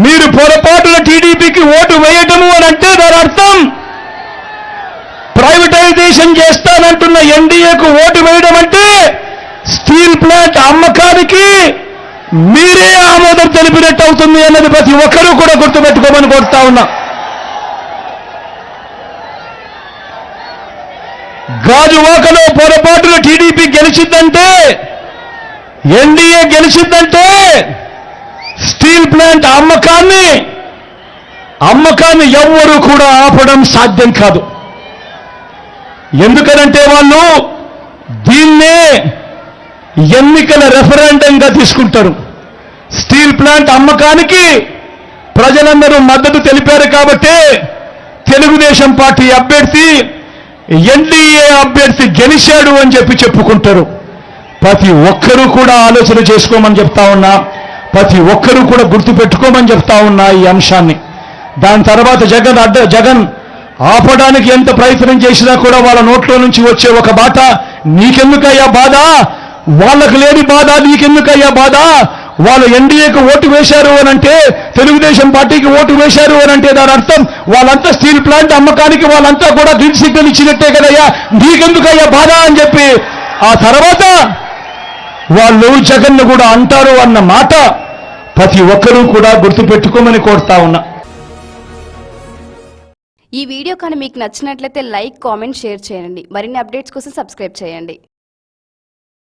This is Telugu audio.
మీరు పొరపాటున టీడీపీకి ఓటు వేయటము అని అంటే దాని అర్థం ప్రైవేటైజేషన్ చేస్తానంటున్న ఎన్డీఏకు ఓటు వేయడం అంటే స్టీల్ ప్లాంట్ అమ్మకానికి మీరే ఆమోదం తెలిపినట్టు అవుతుంది అన్నది ప్రతి ఒక్కరూ కూడా గుర్తుపెట్టుకోమని కోరుతా ఉన్నా. గాజువాకలో పొరపాటున టీడీపీ గెలిచిందంటే, ఎన్డీఏ గెలిచిందంటే స్టీల్ ప్లాంట్ అమ్మకాన్ని ఎవ్వరూ కూడా ఆపడం సాధ్యం కాదు. ఎందుకనంటే వాళ్ళు దీన్నే ఎన్నికల రెఫరెండంగా తీసుకుంటారు. స్టీల్ ప్లాంట్ అమ్మకానికి ప్రజలందరూ మద్దతు తెలిపారు కాబట్టి తెలుగుదేశం పార్టీ అభ్యర్థి ఎన్డీఏ అభ్యర్థి గెలిచాడు అని చెప్పుకుంటారు. ప్రతి ఒక్కరూ కూడా ఆలోచన చేసుకోమని చెప్తా ఉన్నా, ప్రతి ఒక్కరూ కూడా గుర్తుపెట్టుకోమని చెప్తా ఉన్నా ఈ అంశాన్ని. దాని తర్వాత జగన్ ఆపడానికి ఎంత ప్రయత్నం చేసినా కూడా వాళ్ళ నోట్లో నుంచి వచ్చే ఒక బాట, నీకెందుకయ్యా బాధ, వాళ్ళకు లేని బాధ నీకెందుకయ్యా బాధ, వాళ్ళు ఎన్డీఏకు ఓటు వేశారు అనంటే, తెలుగుదేశం పార్టీకి ఓటు వేశారు అనంటే దాని అర్థం వాళ్ళంతా స్టీల్ ప్లాంట్ అమ్మకానికి వాళ్ళంతా కూడా గ్రీన్ సిగ్నల్ ఇచ్చినట్టే కదయ్యా, నీకెందుకయ్యా బాధ అని చెప్పి ఆ తర్వాత వాళ్ళు జగన్ను కూడా అంటారు అన్న మాట ప్రతి ఒక్కరూ కూడా గుర్తుపెట్టుకోమని కోరుతా ఉన్నా. ఈ వీడియో కానీ మీకు నచ్చినట్లయితే లైక్, కామెంట్, షేర్ చేయండి. మరిన్ని అప్డేట్స్ కోసం సబ్స్క్రైబ్ చేయండి.